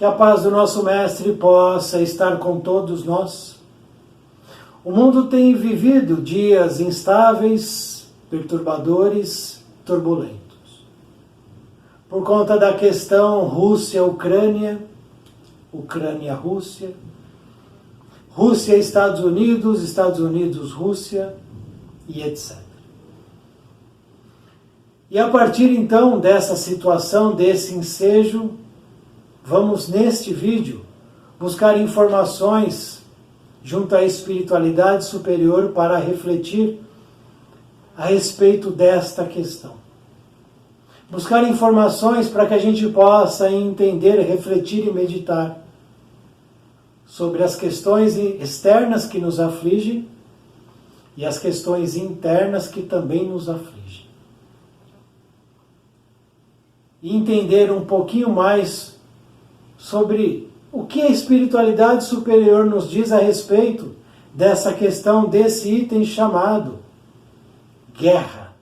Que a paz do nosso Mestre possa estar com todos nós. O mundo tem vivido dias instáveis, perturbadores, turbulentos. Por conta da questão Rússia-Ucrânia, Ucrânia-Rússia, Rússia-Estados Unidos, Estados Unidos-Rússia e etc. E a partir então dessa situação, desse ensejo, vamos neste vídeo buscar informações junto à espiritualidade superior para refletir a respeito desta questão. Buscar informações para que a gente possa entender, refletir e meditar sobre as questões externas que nos afligem e as questões internas que também nos afligem. E entender um pouquinho mais sobre o que a espiritualidade superior nos diz a respeito dessa questão, desse item chamado guerra.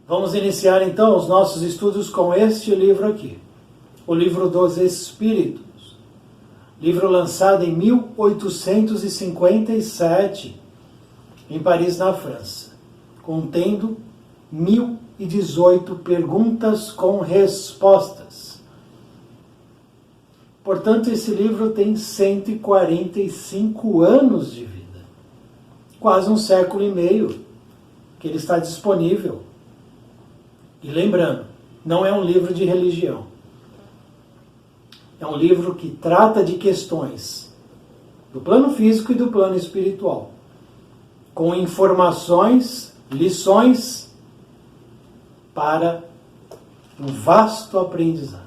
Vamos iniciar então os nossos estudos com este livro aqui, o Livro dos Espíritos, livro lançado em 1857, em Paris, na França, contendo 1018 perguntas com respostas. Portanto, esse livro tem 145 anos de vida, quase um século e meio que ele está disponível. E lembrando, não é um livro de religião. É um livro que trata de questões do plano físico e do plano espiritual, com informações, lições para um vasto aprendizado.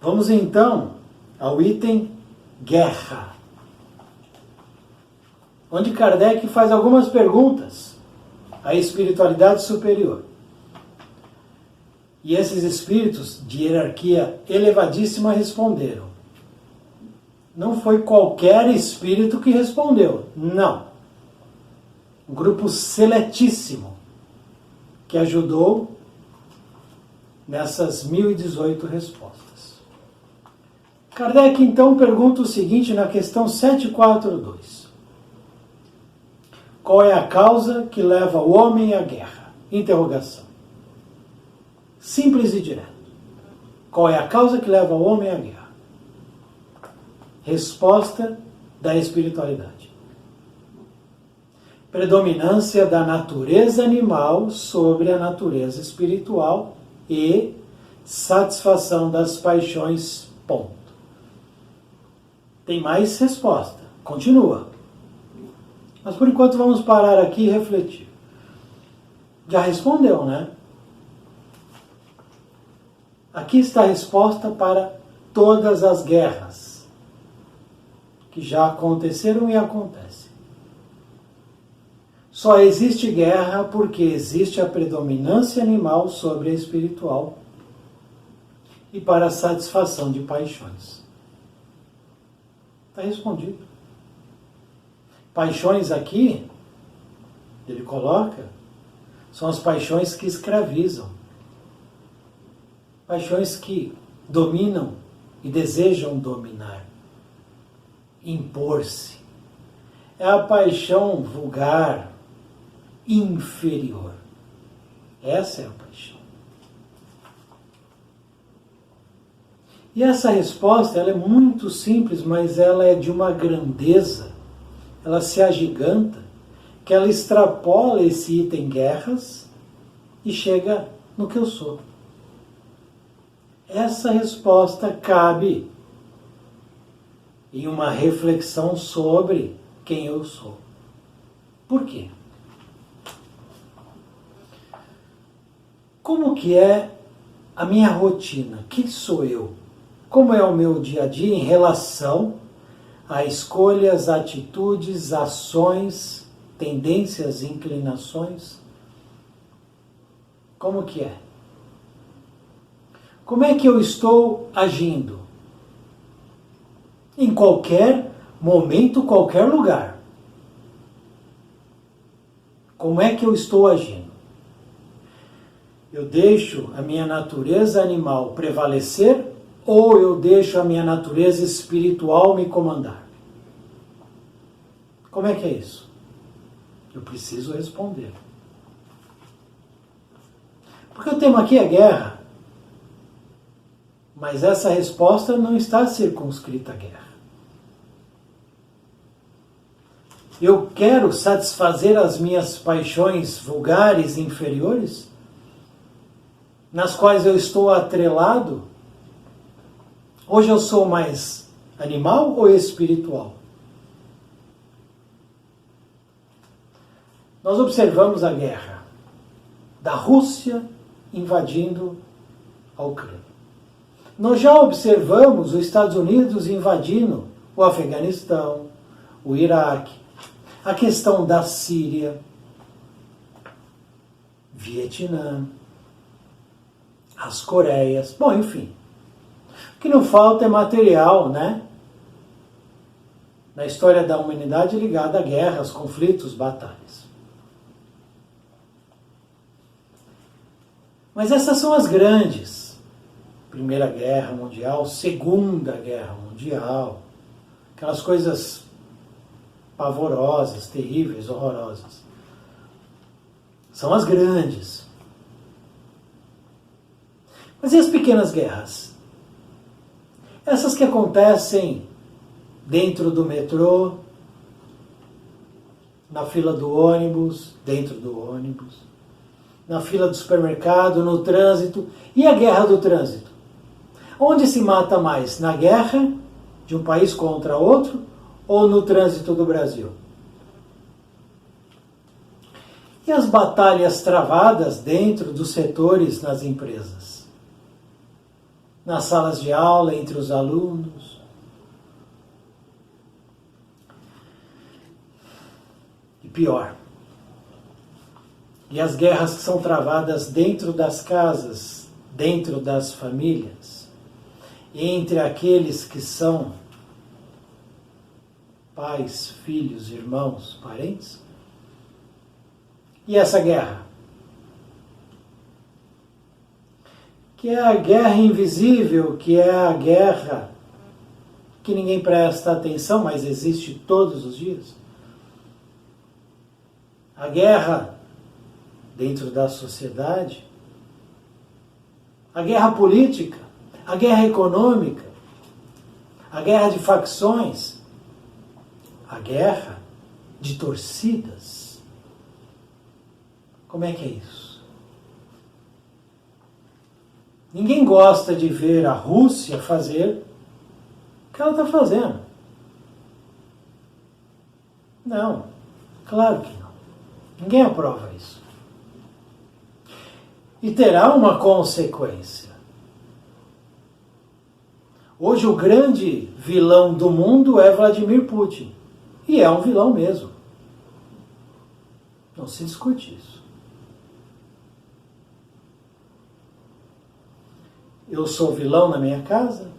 Vamos então ao item guerra, onde Kardec faz algumas perguntas à espiritualidade superior. E esses espíritos de hierarquia elevadíssima responderam. Não foi qualquer espírito que respondeu, não. Um grupo seletíssimo que ajudou nessas 1018 respostas. Kardec então pergunta o seguinte na questão 742. Qual é a causa que leva o homem à guerra? Interrogação. Simples e direto. Qual é a causa que leva o homem à guerra? Resposta da espiritualidade. Predominância da natureza animal sobre a natureza espiritual e satisfação das paixões, ponto. Tem mais resposta. Continua. Mas por enquanto vamos parar aqui e refletir. Já respondeu, né? Aqui está a resposta para todas as guerras que já aconteceram e acontecem. Só existe guerra porque existe a predominância animal sobre a espiritual e para a satisfação de paixões. Está respondido. Paixões aqui, ele coloca, são as paixões que escravizam. Paixões que dominam e desejam dominar. Impor-se. É a paixão vulgar, inferior. Essa é a paixão. E essa resposta ela é muito simples, mas ela é de uma grandeza. Ela se agiganta, que ela extrapola esse item guerras e chega no que eu sou. Essa resposta cabe em uma reflexão sobre quem eu sou. Por quê? Como que é a minha rotina? Quem sou eu? Como é o meu dia a dia em relação a escolhas, atitudes, ações, tendências, inclinações? Como que é? Como é que eu estou agindo? Em qualquer momento, qualquer lugar. Como é que eu estou agindo? Eu deixo a minha natureza animal prevalecer ou eu deixo a minha natureza espiritual me comandar? Como é que é isso? Eu preciso responder. Porque o tema aqui é guerra. Mas essa resposta não está circunscrita à guerra. Eu quero satisfazer as minhas paixões vulgares e inferiores, nas quais eu estou atrelado. Hoje eu sou mais animal ou espiritual? Nós observamos a guerra da Rússia invadindo a Ucrânia. Nós já observamos os Estados Unidos invadindo o Afeganistão, o Iraque, a questão da Síria, Vietnã, as Coreias, bom, enfim. O que não falta é material, né? Na história da humanidade ligada a guerras, conflitos, batalhas. Mas essas são as grandes. Primeira Guerra Mundial, Segunda Guerra Mundial, aquelas coisas pavorosas, terríveis, horrorosas. São as grandes. Mas e as pequenas guerras? Essas que acontecem dentro do metrô, na fila do ônibus, dentro do ônibus, na fila do supermercado, no trânsito. E a guerra do trânsito? Onde se mata mais? Na guerra de um país contra outro ou no trânsito do Brasil? E as batalhas travadas dentro dos setores nas empresas? Nas salas de aula, entre os alunos? E pior, e as guerras que são travadas dentro das casas, dentro das famílias, entre aqueles que são pais, filhos, irmãos, parentes? E essa guerra? Que é a guerra invisível, que é a guerra que ninguém presta atenção, mas existe todos os dias. A guerra dentro da sociedade, a guerra política, a guerra econômica, a guerra de facções, a guerra de torcidas. Como é que é isso? Ninguém gosta de ver a Rússia fazer o que ela está fazendo. Não, claro que não. Ninguém aprova isso. E terá uma consequência. Hoje o grande vilão do mundo é Vladimir Putin. E é um vilão mesmo. Não se discute isso. Eu sou vilão na minha casa?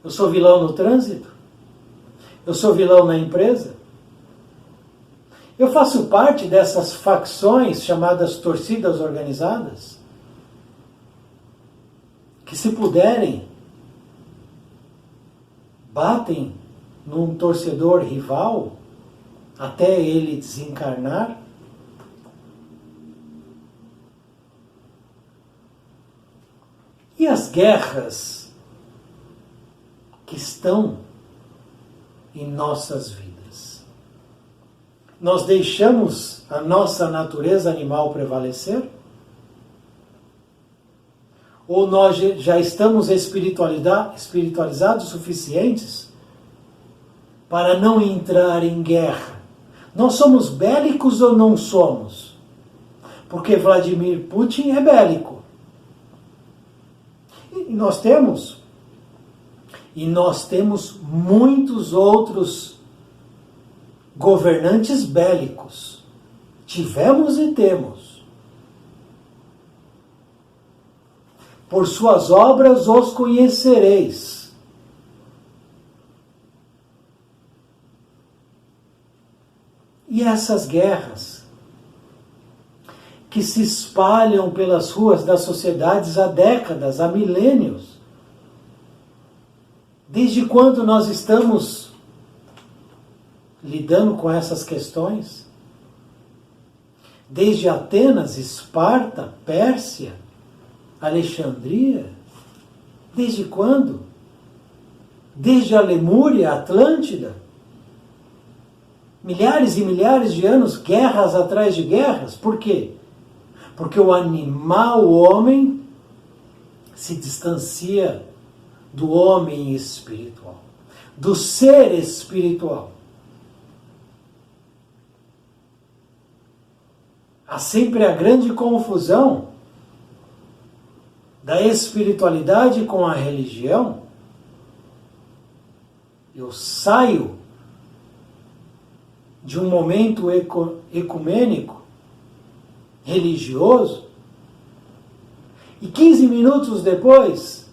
Eu sou vilão no trânsito? Eu sou vilão na empresa? Eu faço parte dessas facções chamadas torcidas organizadas? Que, se puderem, batem num torcedor rival até ele desencarnar? E as guerras que estão em nossas vidas? Nós deixamos a nossa natureza animal prevalecer? Ou nós já estamos espiritualizados o suficientes para não entrar em guerra? Nós somos bélicos ou não somos? Porque Vladimir Putin é bélico. E nós temos muitos outros governantes bélicos. Tivemos e temos. Por suas obras os conhecereis. E essas guerras, que se espalham pelas ruas das sociedades há décadas, há milênios. Desde quando nós estamos lidando com essas questões? Desde Atenas, Esparta, Pérsia, Alexandria? Desde quando? Desde a Lemúria, Atlântida? Milhares e milhares de anos, guerras atrás de guerras. Por quê? Porque o animal, o homem, se distancia do homem espiritual, do ser espiritual. Há sempre a grande confusão da espiritualidade com a religião. Eu saio de um momento ecumênico, religioso, e 15 minutos depois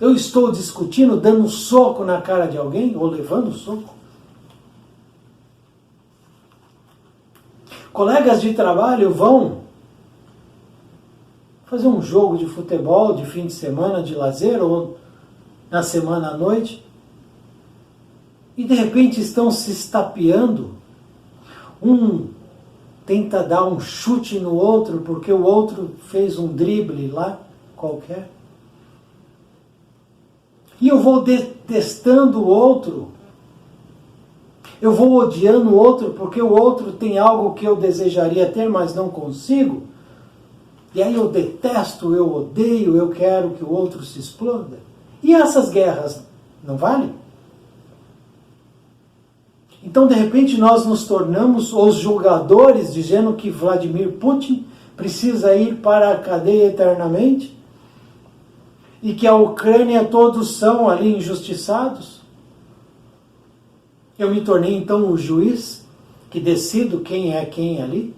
eu estou discutindo, dando um soco na cara de alguém, ou levando um soco. Colegas de trabalho vão fazer um jogo de futebol de fim de semana, de lazer, ou na semana à noite, e de repente estão se estapeando. Um tenta dar um chute no outro porque o outro fez um drible lá qualquer. E eu vou detestando o outro. Eu vou odiando o outro porque o outro tem algo que eu desejaria ter, mas não consigo. E aí eu detesto, eu odeio, eu quero que o outro se exploda. E essas guerras não valem? Então, de repente, nós nos tornamos os julgadores, dizendo que Vladimir Putin precisa ir para a cadeia eternamente e que a Ucrânia todos são ali injustiçados. Eu me tornei, então, o juiz que decido quem é quem ali,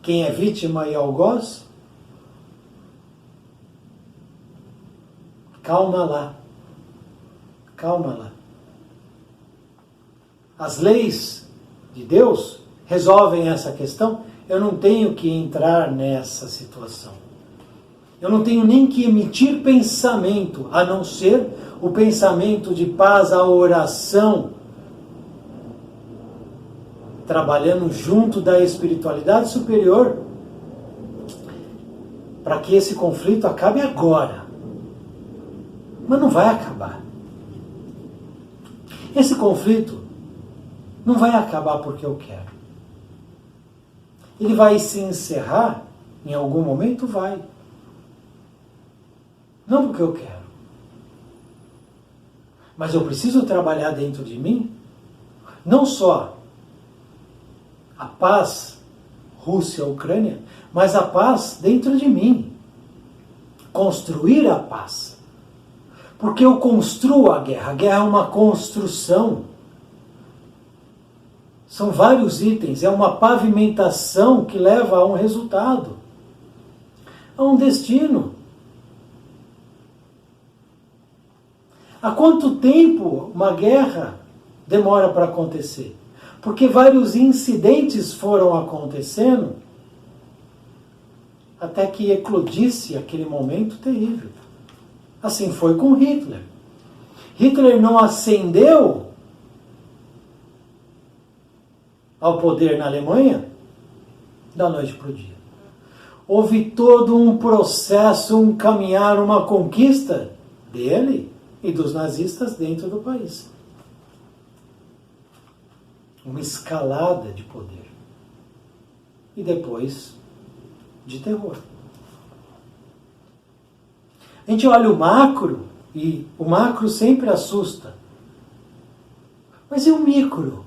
quem é vítima e algoz. Calma lá. Calma lá. As leis de Deus resolvem essa questão. Eu não tenho que entrar nessa situação. Eu não tenho nem que emitir pensamento, a não ser o pensamento de paz, a oração, trabalhando junto da espiritualidade superior, para que esse conflito acabe agora. Mas não vai acabar. Esse conflito não vai acabar porque eu quero. Ele vai se encerrar em algum momento? Vai. Não porque eu quero. Mas eu preciso trabalhar dentro de mim, não só a paz Rússia-Ucrânia, mas a paz dentro de mim. Construir a paz. Porque eu construo a guerra. A guerra é uma construção. São vários itens, é uma pavimentação que leva a um resultado, a um destino. Há quanto tempo uma guerra demora para acontecer? Porque vários incidentes foram acontecendo até que eclodisse aquele momento terrível. Assim foi com Hitler. Hitler não ascendeu ao poder na Alemanha da noite para o dia. Houve todo um processo, um caminhar, uma conquista dele e dos nazistas dentro do país. Uma escalada de poder. E depois de terror. A gente olha o macro, e o macro sempre assusta. Mas e o micro?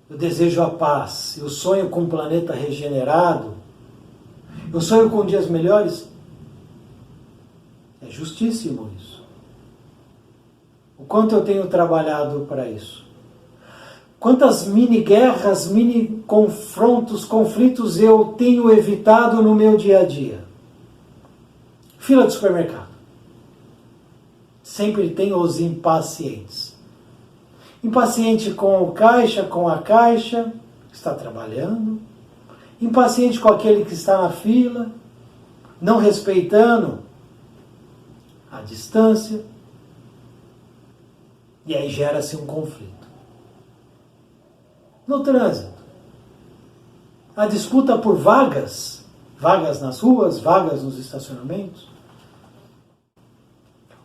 Eu desejo a paz, eu sonho com um planeta regenerado, eu sonho com dias melhores. É justíssimo isso. O quanto eu tenho trabalhado para isso. Quantas mini-guerras, mini-confrontos, conflitos eu tenho evitado no meu dia a dia. Fila de supermercado. Sempre tem os impacientes. Impaciente com o caixa, com a caixa, está trabalhando, impaciente com aquele que está na fila, não respeitando a distância, e aí gera-se um conflito. No trânsito, a disputa por vagas nas ruas, vagas nos estacionamentos,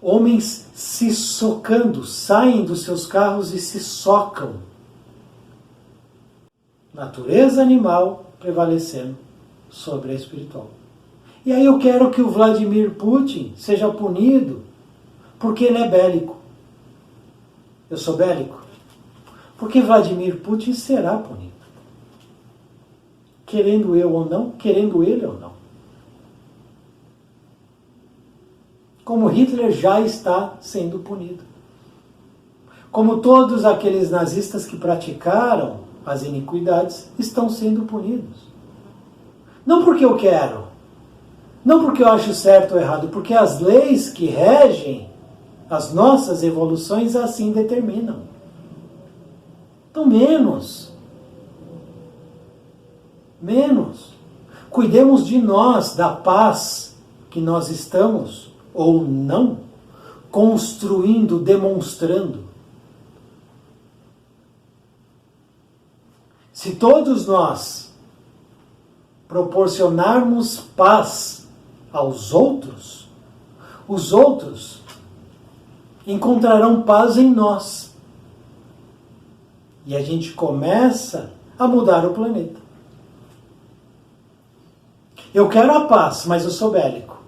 homens se socando, saem dos seus carros e se socam. Natureza animal prevalecendo sobre a espiritual. E aí eu quero que o Vladimir Putin seja punido porque ele é bélico. Eu sou bélico? Porque Vladimir Putin será punido. Querendo eu ou não, querendo ele ou não. Como Hitler já está sendo punido. Como todos aqueles nazistas que praticaram as iniquidades estão sendo punidos. Não porque eu quero, não porque eu acho certo ou errado, porque as leis que regem as nossas evoluções assim determinam. Então menos. Cuidemos de nós, da paz que nós estamos, ou não, construindo, demonstrando. Se todos nós proporcionarmos paz aos outros, os outros encontrarão paz em nós. E a gente começa a mudar o planeta. Eu quero a paz, mas eu sou bélico.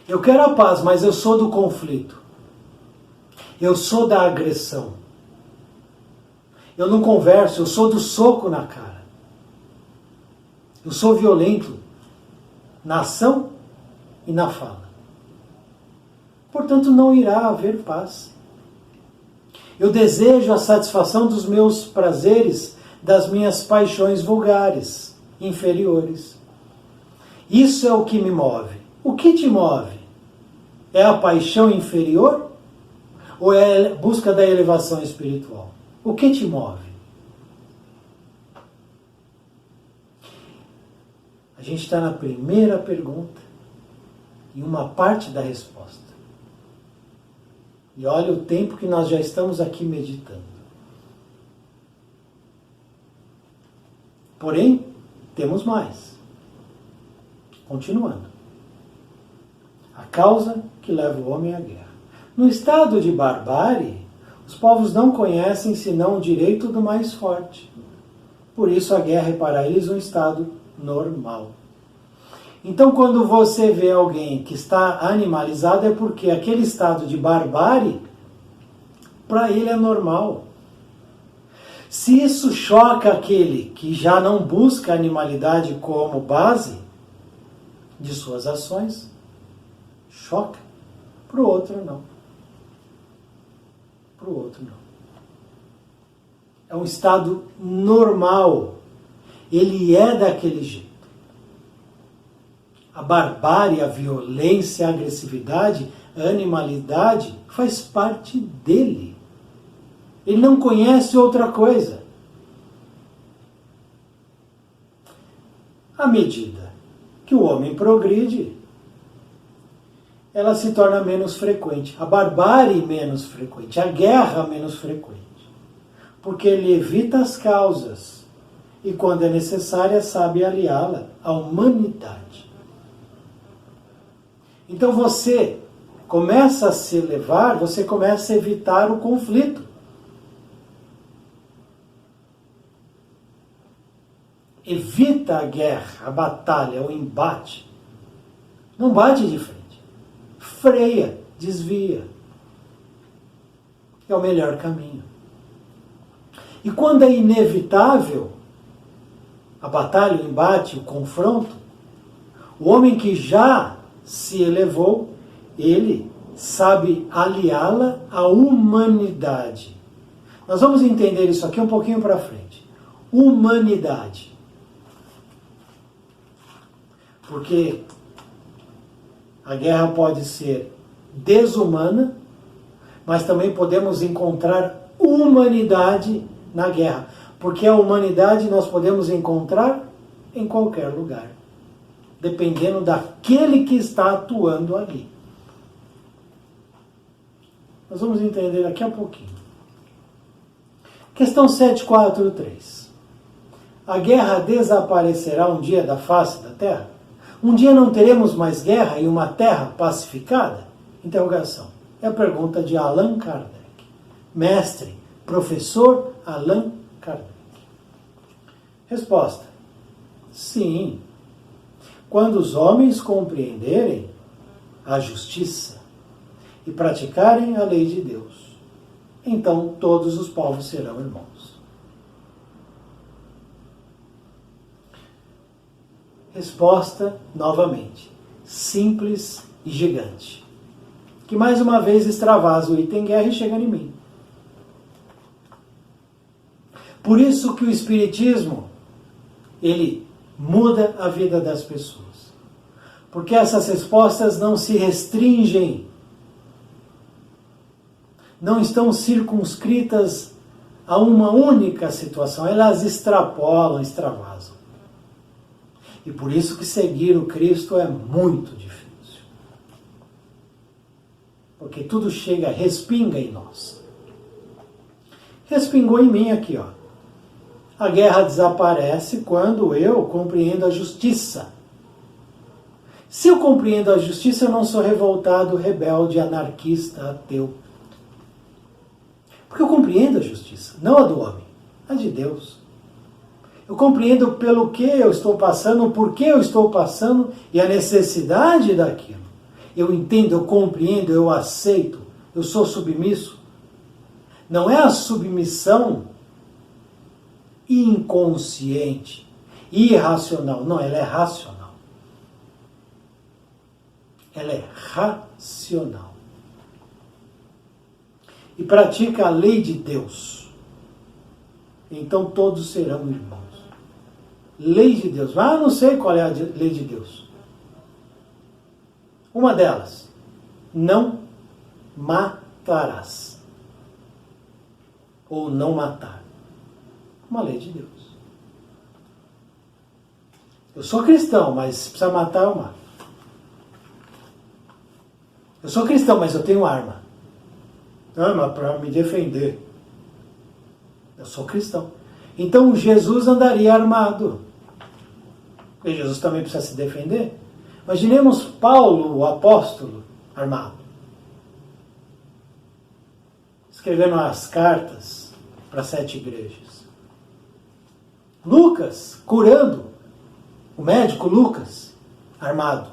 Eu quero a paz, mas eu sou do conflito. Eu sou da agressão. Eu não converso, eu sou do soco na cara. Eu sou violento na ação e na fala. Portanto, não irá haver paz. Eu desejo a satisfação dos meus prazeres, das minhas paixões vulgares, inferiores. Isso é o que me move. O que te move? É a paixão inferior ou é a busca da elevação espiritual? O que te move? A gente está na primeira pergunta e uma parte da resposta. E olha o tempo que nós já estamos aqui meditando. Porém, temos mais. Continuando. A causa que leva o homem à guerra. No estado de barbárie, os povos não conhecem senão o direito do mais forte. Por isso a guerra é para eles um estado normal. Então quando você vê alguém que está animalizado é porque aquele estado de barbárie para ele é normal. Se isso choca aquele que já não busca a animalidade como base de suas ações, choca. Para o outro não. Para o outro não. É um estado normal. Ele é daquele jeito. A barbárie, a violência, a agressividade, a animalidade faz parte dele. Ele não conhece outra coisa. À medida que o homem progride, ela se torna menos frequente. A barbárie menos frequente. A guerra menos frequente. Porque ele evita as causas. E quando é necessária, sabe aliá-la à humanidade. Então você começa a se elevar, você começa a evitar o conflito. Evita a guerra, a batalha, o embate. Não bate de frente. Freia, desvia. É o melhor caminho. E quando é inevitável a batalha, o embate, o confronto, o homem que já se elevou, ele sabe aliá-la à humanidade. Nós vamos entender isso aqui um pouquinho para frente. Humanidade. Porque a guerra pode ser desumana, mas também podemos encontrar humanidade na guerra. Porque a humanidade nós podemos encontrar em qualquer lugar, dependendo daquele que está atuando ali. Nós vamos entender daqui a pouquinho. Questão 743. A guerra desaparecerá um dia da face da Terra? Um dia não teremos mais guerra e uma Terra pacificada? Interrogação. É a pergunta de Allan Kardec. Mestre, professor Allan Kardec. Resposta. Sim. Quando os homens compreenderem a justiça e praticarem a lei de Deus, então todos os povos serão irmãos. Resposta, novamente, simples e gigante, que mais uma vez extravasa o item guerra e chega em mim. Por isso que o Espiritismo, ele muda a vida das pessoas. Porque essas respostas não se restringem, não estão circunscritas a uma única situação, elas extrapolam, extravasam. E por isso que seguir o Cristo é muito difícil. Porque tudo chega, respinga em nós. Respingou em mim aqui, ó. A guerra desaparece quando eu compreendo a justiça. Se eu compreendo a justiça, eu não sou revoltado, rebelde, anarquista, ateu. Porque eu compreendo a justiça, não a do homem, a de Deus. Eu compreendo pelo que eu estou passando, por que eu estou passando e a necessidade daquilo. Eu entendo, eu compreendo, eu aceito, eu sou submisso. Não é a submissão inconsciente, irracional. Não, ela é racional. Ela é racional. E pratica a lei de Deus. Então todos serão irmãos. Lei de Deus. Ah, não sei qual é a lei de Deus. Uma delas. Não matarás. Ou não matar. Uma lei de Deus. Eu sou cristão, mas se precisar matar, eu mato. Eu sou cristão, mas eu tenho arma. Arma para me defender. Eu sou cristão. Então Jesus andaria armado. E Jesus também precisa se defender. Imaginemos Paulo, o apóstolo, armado. Escrevendo as cartas para 7 igrejas. Lucas, curando. O médico Lucas, armado.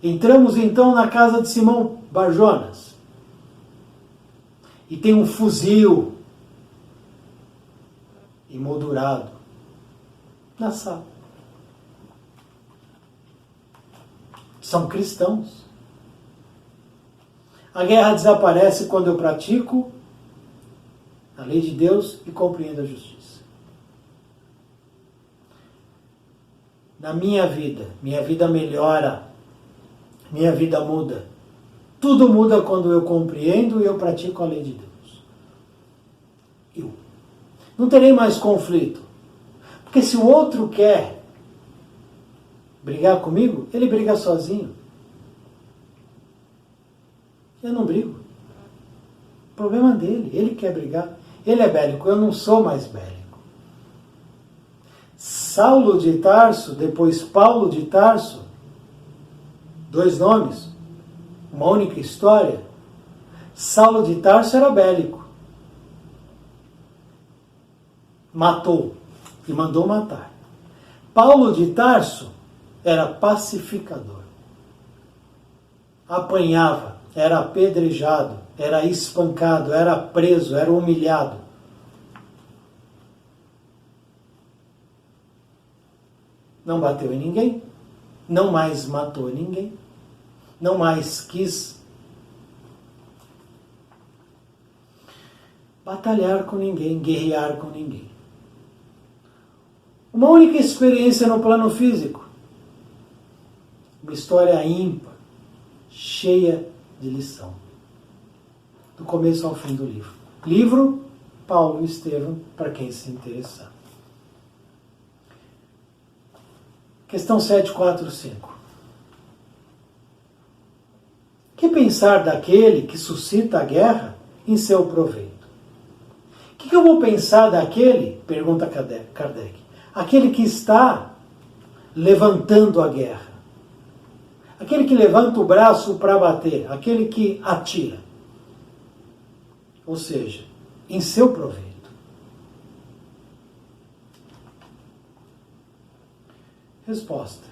Entramos então na casa de Simão Barjonas. E tem um fuzil emoldurado na sala. São cristãos. A guerra desaparece quando eu pratico a lei de Deus e compreendo a justiça. Na minha vida melhora, minha vida muda. Tudo muda quando eu compreendo e eu pratico a lei de Deus. Eu. Não terei mais conflito. Porque se o outro quer brigar comigo, ele briga sozinho. Eu não brigo. O problema dele, ele quer brigar. Ele é bélico, eu não sou mais bélico. Saulo de Tarso, depois Paulo de Tarso, 2 nomes, uma única história. Saulo de Tarso era bélico. Matou e mandou matar. Paulo de Tarso era pacificador. Apanhava, era apedrejado, era espancado, era preso, era humilhado. Não bateu em ninguém, não mais matou ninguém, não mais quis batalhar com ninguém, guerrear com ninguém. Uma única experiência no plano físico. Uma história ímpar, cheia de lição. do começo ao fim do livro. Livro Paulo e Estevão, para quem se interessar. Questão 745. Que pensar daquele que suscita a guerra em seu proveito? O que eu vou pensar daquele, pergunta Kardec, aquele que está levantando a guerra, aquele que levanta o braço para bater, aquele que atira, ou seja, em seu proveito. Resposta: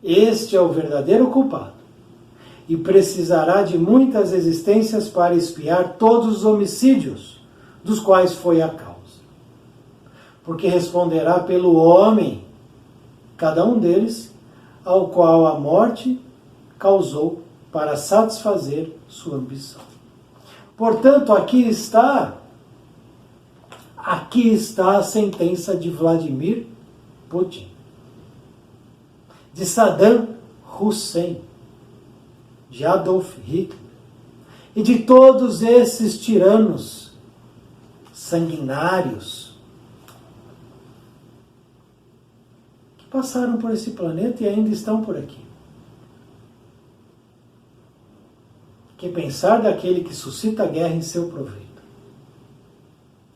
este é o verdadeiro culpado e precisará de muitas existências para expiar todos os homicídios dos quais foi a causa. Porque responderá pelo homem, cada um deles, ao qual a morte causou para satisfazer sua ambição. Portanto, aqui está a sentença de Vladimir Putin, de Saddam Hussein, de Adolf Hitler e de todos esses tiranos sanguinários que passaram por esse planeta e ainda estão por aqui. Que pensar daquele que suscita a guerra em seu proveito,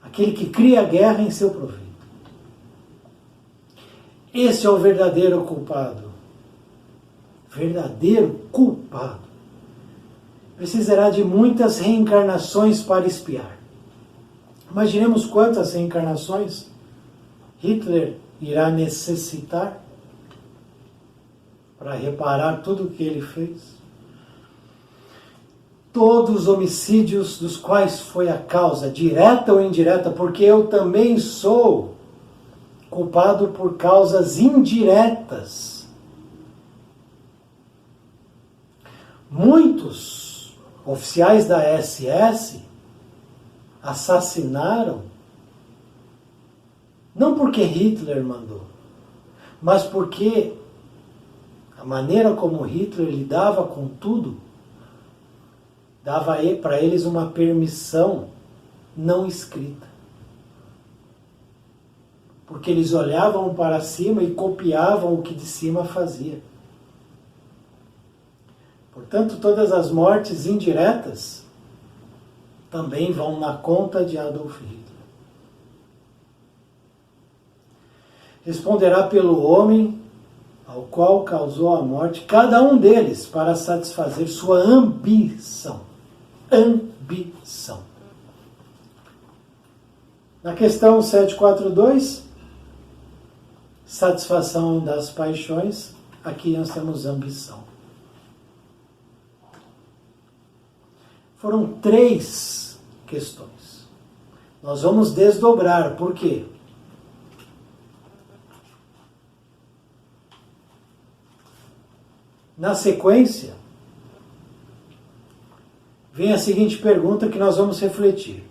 aquele que cria a guerra em seu proveito. Esse é o verdadeiro culpado. Verdadeiro culpado. Precisará de muitas reencarnações para expiar. Imaginemos quantas reencarnações Hitler irá necessitar para reparar tudo o que ele fez. Todos os homicídios dos quais foi a causa, direta ou indireta, porque eu também sou culpado por causas indiretas. Muitos oficiais da SS assassinaram não porque Hitler mandou, mas porque a maneira como Hitler lidava com tudo dava para eles uma permissão não escrita. Porque eles olhavam para cima e copiavam o que de cima fazia. Portanto, todas as mortes indiretas também vão na conta de Adolf Hitler. Responderá pelo homem ao qual causou a morte, cada um deles, para satisfazer sua ambição. Ambição. Na questão 742, satisfação das paixões, aqui nós temos ambição. Foram 3 questões. Nós vamos desdobrar, por quê? Na sequência, vem a seguinte pergunta que nós vamos refletir.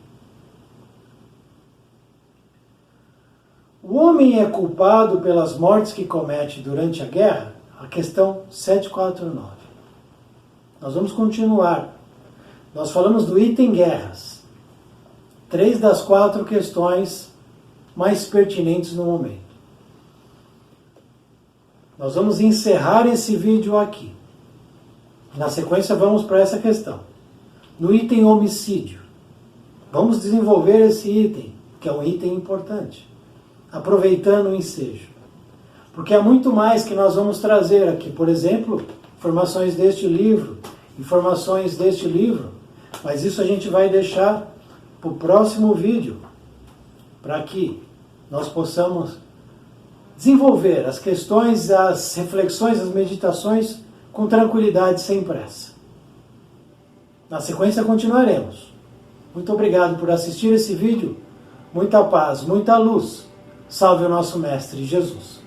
O homem é culpado pelas mortes que comete durante a guerra? A questão 749. Nós vamos continuar. Nós falamos do item guerras. 3 das 4 questões mais pertinentes no momento. Nós vamos encerrar esse vídeo aqui. Na sequência, vamos para essa questão. No item homicídio. Vamos desenvolver esse item, que é um item importante. Aproveitando o ensejo. Porque há muito mais que nós vamos trazer aqui. Por exemplo, informações deste livro, mas isso a gente vai deixar para o próximo vídeo, para que nós possamos desenvolver as questões, as reflexões, as meditações com tranquilidade, sem pressa. Na sequência continuaremos. Muito obrigado por assistir esse vídeo. Muita paz, muita luz. Salve o nosso Mestre Jesus.